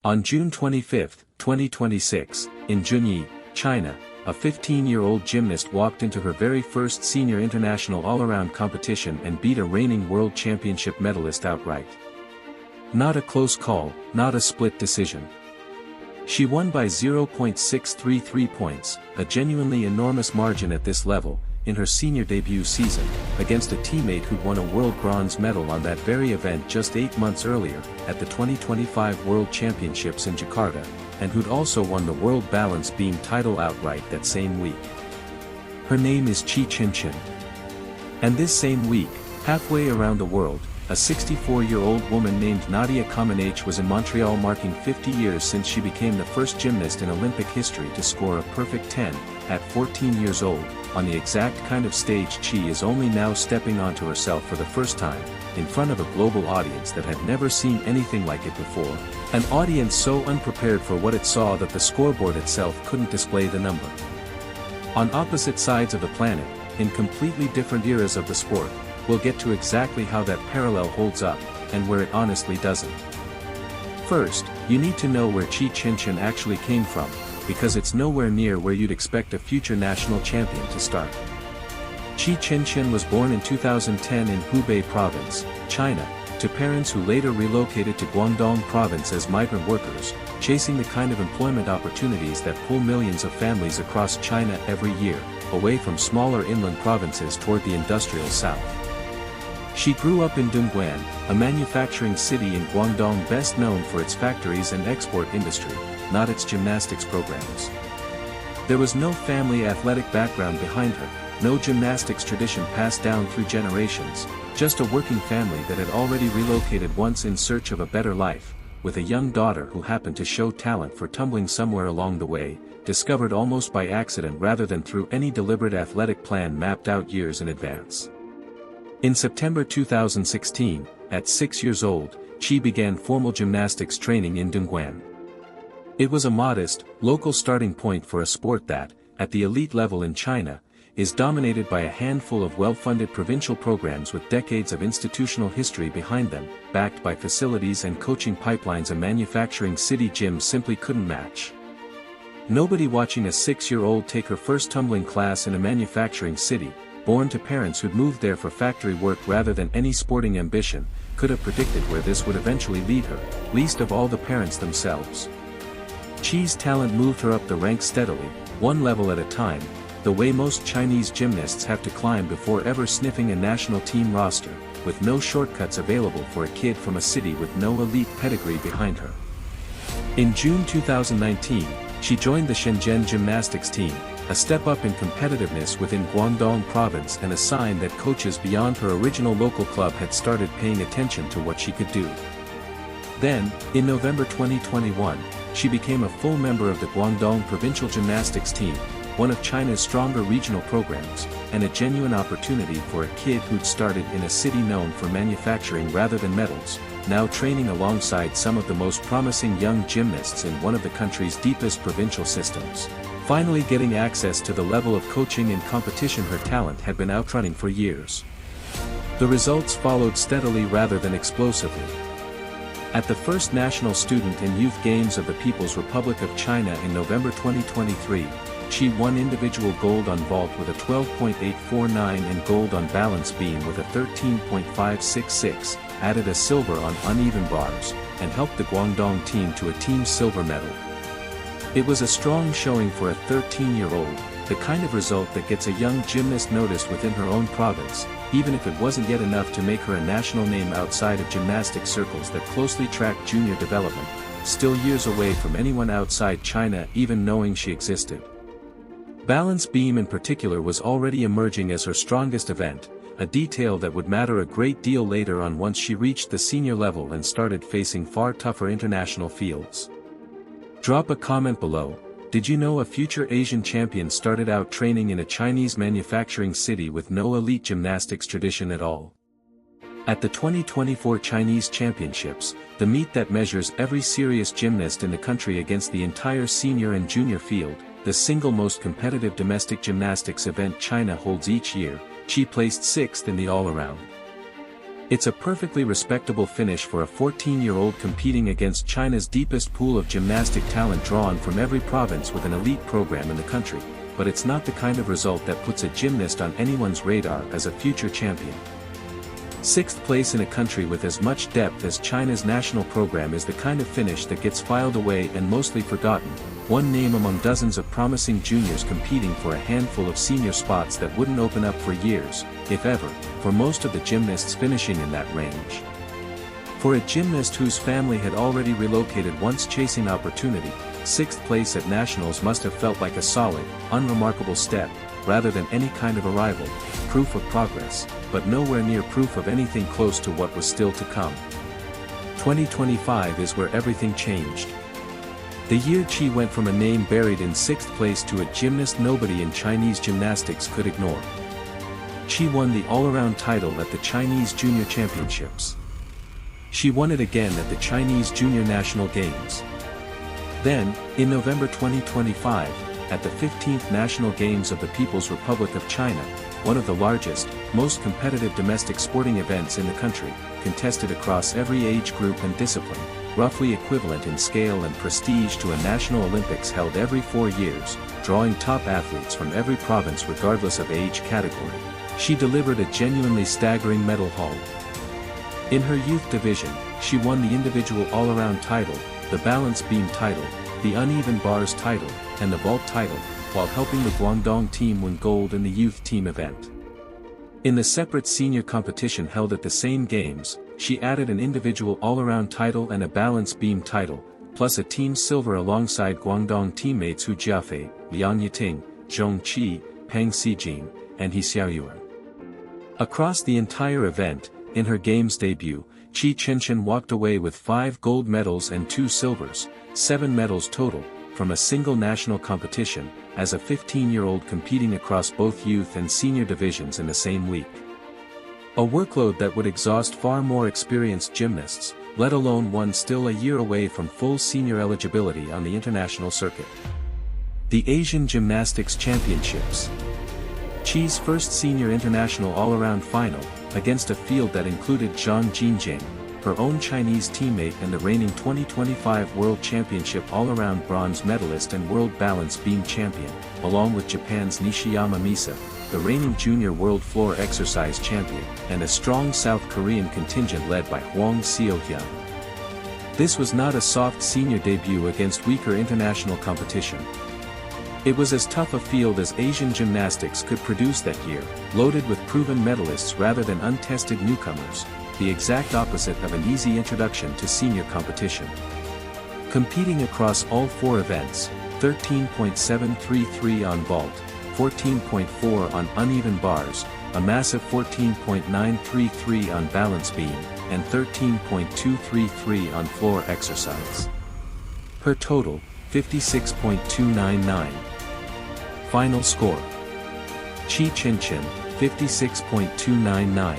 On June 25, 2026, in Zunyi, China, a 15-year-old gymnast walked into her very first senior international all-around competition and beat a reigning world championship medalist outright. Not a close call, not a split decision. She won by 0.633 points, a genuinely enormous margin at this level, in her senior debut season, against a teammate who'd won a world bronze medal on that very event just 8 months earlier, at the 2025 World Championships in Jakarta, and who'd also won the World Balance Beam title outright that same week. Her name is Ke Qinqin. And this same week, halfway around the world, a 64-year-old woman named Nadia Comaneci was in Montreal, marking 50 years since she became the first gymnast in Olympic history to score a perfect 10, at 14 years old, on the exact kind of stage Ke is only now stepping onto herself for the first time, in front of a global audience that had never seen anything like it before, an audience so unprepared for what it saw that the scoreboard itself couldn't display the number. On opposite sides of the planet, in completely different eras of the sport, we'll get to exactly how that parallel holds up, and where it honestly doesn't. First, you need to know where Ke Qinqin actually came from, because it's nowhere near where you'd expect a future national champion to start. Ke Qinqin was born in 2010 in Hubei Province, China, to parents who later relocated to Guangdong Province as migrant workers, chasing the kind of employment opportunities that pull millions of families across China every year, away from smaller inland provinces toward the industrial south. She grew up in Dongguan, a manufacturing city in Guangdong best known for its factories and export industry, not its gymnastics programs. There was no family athletic background behind her, no gymnastics tradition passed down through generations, just a working family that had already relocated once in search of a better life, with a young daughter who happened to show talent for tumbling somewhere along the way, discovered almost by accident rather than through any deliberate athletic plan mapped out years in advance. In September 2016, at 6 years old, Ke began formal gymnastics training in Dongguan. It was a modest, local starting point for a sport that, at the elite level in China, is dominated by a handful of well-funded provincial programs with decades of institutional history behind them, backed by facilities and coaching pipelines a manufacturing city gym simply couldn't match. Nobody watching a 6-year-old take her first tumbling class in a manufacturing city, born to parents who'd moved there for factory work rather than any sporting ambition, could have predicted where this would eventually lead her, least of all the parents themselves. Ke's talent moved her up the ranks steadily, one level at a time, the way most Chinese gymnasts have to climb before ever sniffing a national team roster, with no shortcuts available for a kid from a city with no elite pedigree behind her. In June 2019, she joined the Shenzhen gymnastics team, a step up in competitiveness within Guangdong Province and a sign that coaches beyond her original local club had started paying attention to what she could do. Then, in November 2021, she became a full member of the Guangdong Provincial Gymnastics Team, one of China's stronger regional programs, and a genuine opportunity for a kid who'd started in a city known for manufacturing rather than medals, now training alongside some of the most promising young gymnasts in one of the country's deepest provincial systems, finally getting access to the level of coaching and competition her talent had been outrunning for years. The results followed steadily rather than explosively. At the first National Student and Youth Games of the People's Republic of China in November 2023, Ke won individual gold on vault with a 12.849 and gold on balance beam with a 13.566, added a silver on uneven bars, and helped the Guangdong team to a team silver medal. It was a strong showing for a 13-year-old, the kind of result that gets a young gymnast noticed within her own province, even if it wasn't yet enough to make her a national name outside of gymnastics circles that closely track junior development, still years away from anyone outside China even knowing she existed. Balance beam in particular was already emerging as her strongest event, a detail that would matter a great deal later on once she reached the senior level and started facing far tougher international fields. Drop a comment below. Did you know a future Asian champion started out training in a Chinese manufacturing city with no elite gymnastics tradition at all? At the 2024 Chinese Championships, the meet that measures every serious gymnast in the country against the entire senior and junior field, the single most competitive domestic gymnastics event China holds each year, Ke placed 6th in the all-around. It's a perfectly respectable finish for a 14-year-old competing against China's deepest pool of gymnastic talent drawn from every province with an elite program in the country, but it's not the kind of result that puts a gymnast on anyone's radar as a future champion. Sixth place in a country with as much depth as China's national program is the kind of finish that gets filed away and mostly forgotten, one name among dozens of promising juniors competing for a handful of senior spots that wouldn't open up for years, if ever, for most of the gymnasts finishing in that range. For a gymnast whose family had already relocated once chasing opportunity, sixth place at nationals must have felt like a solid, unremarkable step, rather than any kind of arrival, proof of progress, but nowhere near proof of anything close to what was still to come. 2025 is where everything changed. The year Qi went from a name buried in sixth place to a gymnast nobody in Chinese gymnastics could ignore. Qi won the all-around title at the Chinese Junior Championships. She won it again at the Chinese Junior National Games. Then, in November 2025, at the 15th National Games of the People's Republic of China, one of the largest, most competitive domestic sporting events in the country, contested across every age group and discipline, roughly equivalent in scale and prestige to a National Olympics held every 4 years, drawing top athletes from every province regardless of age category. She delivered a genuinely staggering medal haul. In her youth division, she won the individual all-around title, the balance beam title, the uneven bars title, and the vault title, while helping the Guangdong team win gold in the youth team event. In the separate senior competition held at the same games, she added an individual all-around title and a balance beam title, plus a team silver alongside Guangdong teammates Hu Jiafei, Liang Yiting, Zhong Qi, Peng Xijin, and He Seo-hyun. Across the entire event, in her games debut, Ke Qinqin walked away with 5 gold medals and 2 silvers, 7 medals total, from a single national competition, as a 15-year-old competing across both youth and senior divisions in the same week. A workload that would exhaust far more experienced gymnasts, let alone one still a year away from full senior eligibility on the international circuit. The Asian Gymnastics Championships. Qi's first senior international all-around final, against a field that included Zhang Jinjing, her own Chinese teammate and the reigning 2025 World Championship all-around bronze medalist and World Balance Beam champion, along with Japan's Nishiyama Misa, the reigning junior world floor exercise champion, and a strong South Korean contingent led by Hwang Seo-hyun. This was not a soft senior debut against weaker international competition. It was as tough a field as Asian gymnastics could produce that year, loaded with proven medalists rather than untested newcomers, the exact opposite of an easy introduction to senior competition. Competing across all 4 events, 13.733 on vault, 14.4 on uneven bars, a massive 14.933 on balance beam, and 13.233 on floor exercise. Per total, 56.299. Final score. Ke Qinqin, 56.299.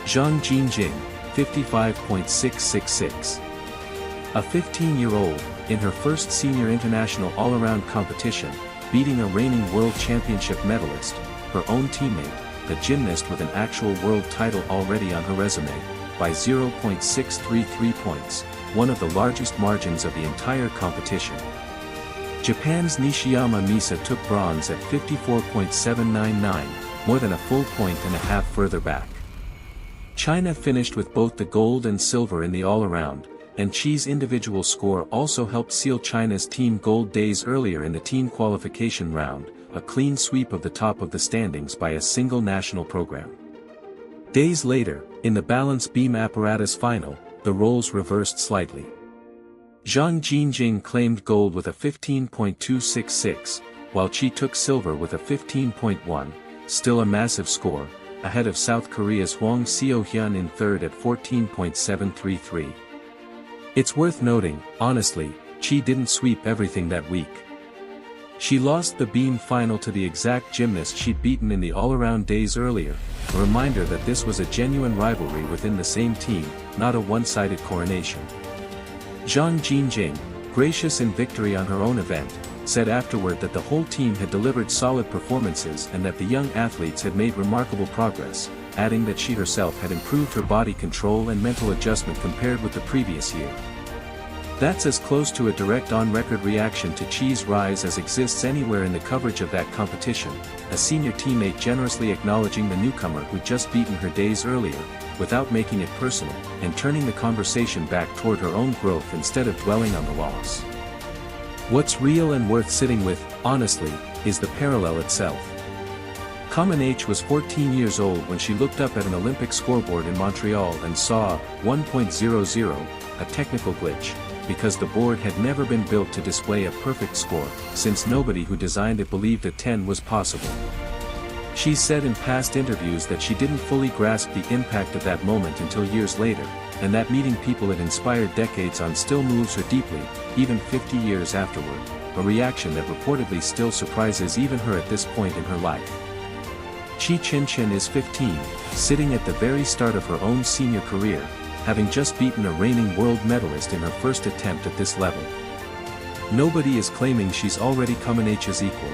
Zhang Jinjing, 55.666. A 15-year-old, in her first senior international all-around competition, beating a reigning world championship medalist, her own teammate, the gymnast with an actual world title already on her resume, by 0.633 points, one of the largest margins of the entire competition. Japan's Nishiyama Misa took bronze at 54.799, more than a full point and a half further back. China finished with both the gold and silver in the all-around, and Qi's individual score also helped seal China's team gold days earlier in the team qualification round, a clean sweep of the top of the standings by a single national program. Days later, in the balance beam apparatus final, the roles reversed slightly. Zhang Jinjing claimed gold with a 15.266, while Qi took silver with a 15.1, still a massive score, ahead of South Korea's Hwang Seo-hyun in third at 14.733. It's worth noting, honestly, Qi didn't sweep everything that week. She lost the beam final to the exact gymnast she'd beaten in the all-around days earlier, a reminder that this was a genuine rivalry within the same team, not a one-sided coronation. Zhang Jinjing, gracious in victory on her own event, said afterward that the whole team had delivered solid performances and that the young athletes had made remarkable progress, adding that she herself had improved her body control and mental adjustment compared with the previous year. That's as close to a direct on-record reaction to Chi's rise as exists anywhere in the coverage of that competition, a senior teammate generously acknowledging the newcomer who'd just beaten her days earlier, without making it personal, and turning the conversation back toward her own growth instead of dwelling on the loss. What's real and worth sitting with, honestly, is the parallel itself. Comaneci was 14 years old when she looked up at an Olympic scoreboard in Montreal and saw 1.00, a technical glitch, because the board had never been built to display a perfect score, since nobody who designed it believed a 10 was possible. She said in past interviews that she didn't fully grasp the impact of that moment until years later, and that meeting people it inspired decades on still moves her deeply, even 50 years afterward, a reaction that reportedly still surprises even her at this point in her life. Ke Qinqin is 15, sitting at the very start of her own senior career, having just beaten a reigning world medalist in her first attempt at this level. Nobody is claiming she's already Comaneci's equal.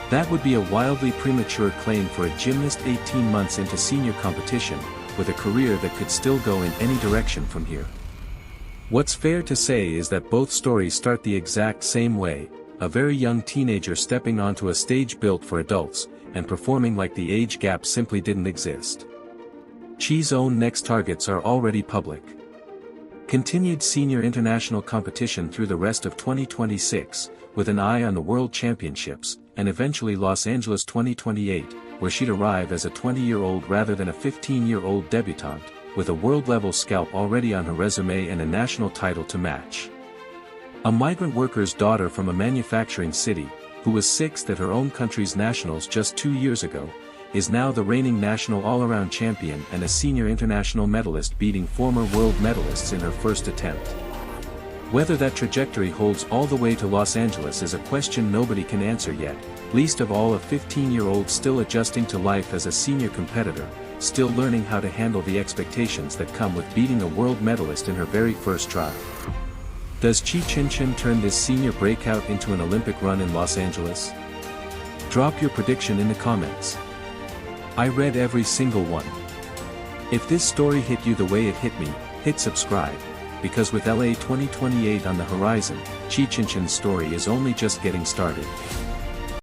That would be a wildly premature claim for a gymnast 18 months into senior competition, with a career that could still go in any direction from here. What's fair to say is that both stories start the exact same way, a very young teenager stepping onto a stage built for adults, and performing like the age gap simply didn't exist. Chi's own next targets are already public. Continued senior international competition through the rest of 2026, with an eye on the World Championships, and eventually Los Angeles 2028, where she'd arrive as a 20-year-old rather than a 15-year-old debutante, with a world-level scalp already on her resume and a national title to match. A migrant worker's daughter from a manufacturing city, who was sixth at her own country's nationals just 2 years ago, is now the reigning national all-around champion and a senior international medalist, beating former world medalists in her first attempt. Whether that trajectory holds all the way to Los Angeles is a question nobody can answer yet, least of all a 15-year-old still adjusting to life as a senior competitor, still learning how to handle the expectations that come with beating a world medalist in her very first try. Does Ke Qinqin turn this senior breakout into an Olympic run in Los Angeles? Drop your prediction in the comments. I read every single one. If this story hit you the way it hit me, hit subscribe, because with LA 2028 on the horizon, Ke Qinqin's story is only just getting started.